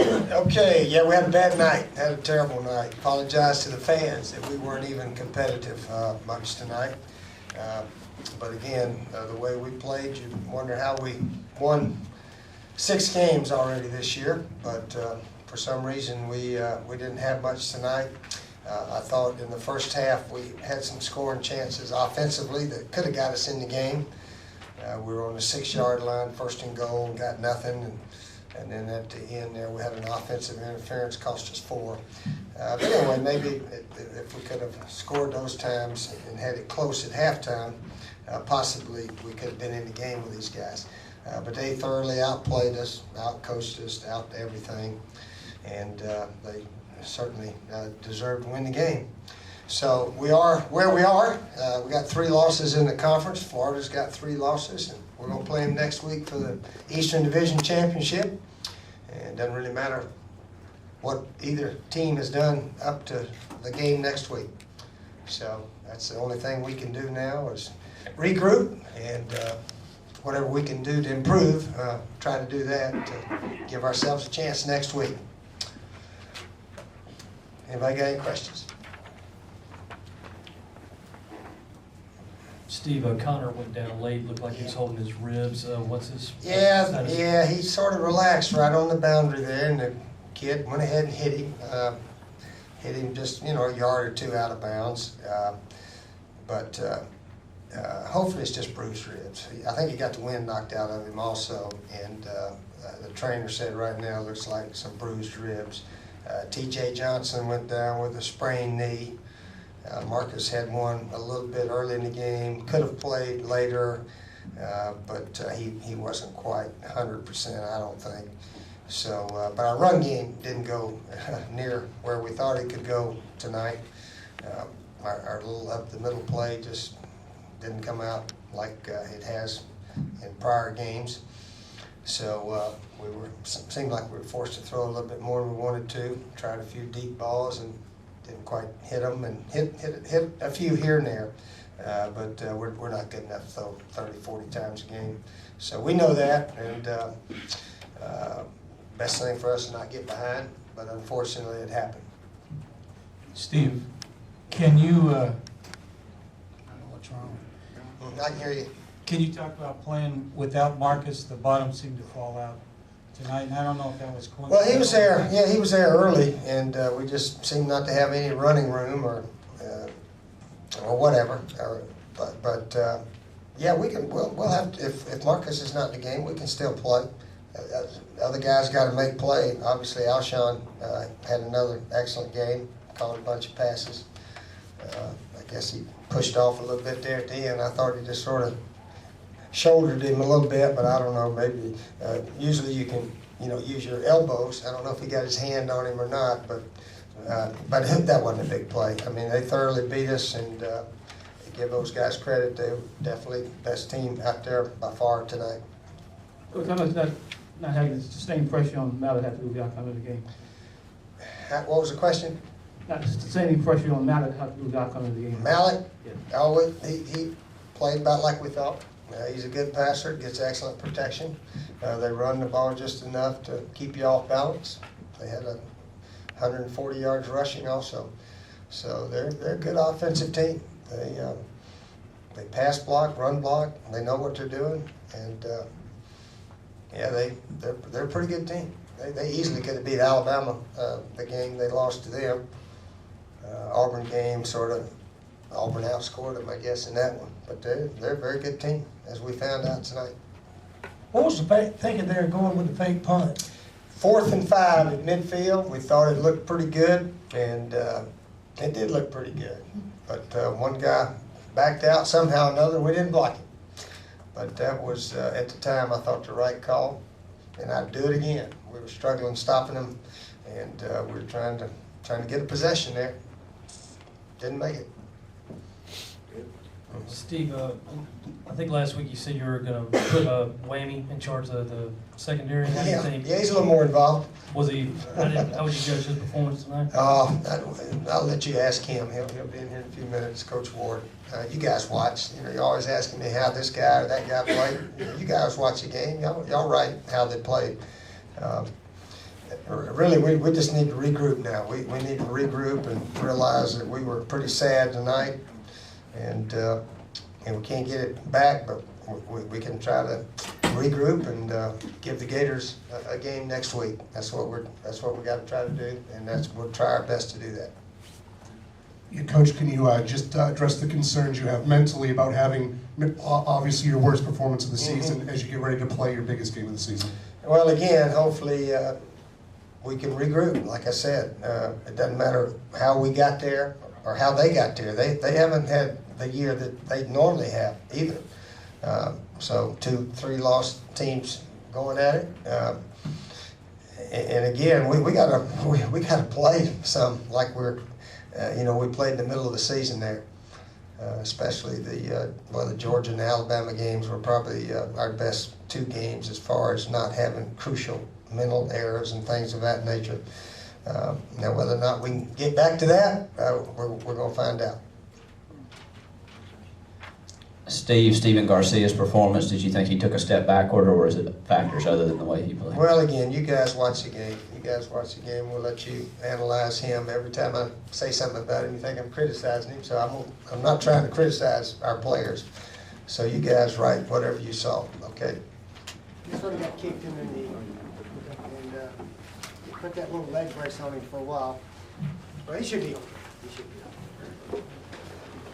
Okay, yeah, we had a bad night, had a terrible night. Apologize to the fans that we weren't even competitive much tonight. But again, the way we played, you wonder how we won 6 games already this year. But for some reason, we didn't have much tonight. I thought in the first half we had some scoring chances offensively that could have got us in the game. We were on the 6-yard line, 1st and goal, and got nothing. And then at the end there, we had an offensive interference, cost us 4. But anyway, maybe if we could have scored those times and had it close at halftime, possibly we could have been in the game with these guys. But they thoroughly outplayed us, outcoached us, out everything, and they certainly deserved to win the game. So we are where we are. We got 3 losses in the conference. Florida's got 3 losses, and we're going to play them next week for the Eastern Division Championship. And it doesn't really matter what either team has done up to the game next week. So that's the only thing we can do now is regroup and whatever we can do to improve, try to do that to give ourselves a chance next week. Anybody got any questions? Steve, Connor went down late, looked like he was holding his ribs. What's his status? Yeah, he sort of relaxed right on the boundary there, and the kid went ahead and hit him just, a yard or 2 out of bounds. But hopefully it's just bruised ribs. I think he got the wind knocked out of him also, and the trainer said right now it looks like some bruised ribs. T.J. Johnson went down with a sprained knee. Marcus had one a little bit early in the game, could have played later, but he wasn't quite 100%, I don't think. So, but our run game didn't go near where we thought it could go tonight. Our little up the middle play just didn't come out like it has in prior games. So seemed like we were forced to throw a little bit more than we wanted to. Tried a few deep balls and didn't quite hit them, and hit a few here and there. But we're not good enough to throw 30, 40 times a game. So we know that, and best thing for us is not get behind, but unfortunately it happened. Steve, can you, I don't know what's wrong. I can hear you. Can you talk about playing without Marcus? The bottom seemed to fall out tonight, and I don't know if that was coincidental. Well, he was there. Yeah, he was there early, and we just seemed not to have any running room or whatever. But yeah, we can. We'll have to, if Marcus is not in the game, we can still play. The other guys got to make play. Obviously, Alshon had another excellent game, caught a bunch of passes. I guess he pushed off a little bit there at the end. I thought he just sort of shouldered him a little bit, but I don't know, maybe usually you can use your elbows. I don't know if he got his hand on him or not, but that wasn't a big play. I mean, they thoroughly beat us, and give those guys credit. They were definitely the best team out there by far tonight. Coach, how much not having the sustained pressure on Mallett have to do with the outcome of the game? What was the question? Not sustaining pressure on Mallett have to do with the outcome of the game. Mallett? Yeah. Oh, he played about like we thought. He's a good passer, gets excellent protection. They run the ball just enough to keep you off balance. They had 140 yards rushing also. So they're a good offensive team. They pass block, run block. They know what they're doing, and yeah, they're a pretty good team. They easily could have beat Alabama the game they lost to them. Auburn game Auburn outscored them, I guess, in that one. But they're a very good team, as we found out tonight. What was the thinking there going with the fake punt? 4th and 5 at midfield. We thought it looked pretty good, and it did look pretty good. But one guy backed out somehow or another. We didn't block him. But that was, at the time, I thought the right call, and I'd do it again. We were struggling stopping them, and we were trying to get a possession there. Didn't make it. Steve, I think last week you said you were going to put Whammy in charge of the secondary. How do you think? Yeah, he's a little more involved. Was he? How would you judge his performance tonight? I'll let you ask him. He'll be in here in a few minutes, Coach Ward. You guys watch. You're always asking me how this guy or that guy played. You guys watch the game. Y'all write how they played. really, we just need to regroup now. We need to regroup and realize that we were pretty sad tonight, and we can't get it back, but we can try to regroup and give the Gators a game next week. That's what we got to try to do, and we'll try our best to do that. Yeah, Coach, can you just address the concerns you have mentally about having obviously your worst performance of the season as you get ready to play your biggest game of the season? Well, again, hopefully we can regroup. Like I said, it doesn't matter how we got there or how they got there. They haven't had the year that they normally have either. So 2-3 lost teams going at it. And again, we gotta play some like we're. We played in the middle of the season there, especially the Georgia and Alabama games were probably our best 2 games as far as not having crucial mental errors and things of that nature. Now, whether or not we can get back to that, we're going to find out. Steven Garcia's performance, did you think he took a step backward, or was it factors other than the way he played? Well, again, you guys watch the game. We'll let you analyze him. Every time I say something about him, you think I'm criticizing him. So I'm not trying to criticize our players. So you guys write whatever you saw, okay? He sort of got kicked in the knee, and put that little leg brace on him for a while. But he should be okay. He should be okay.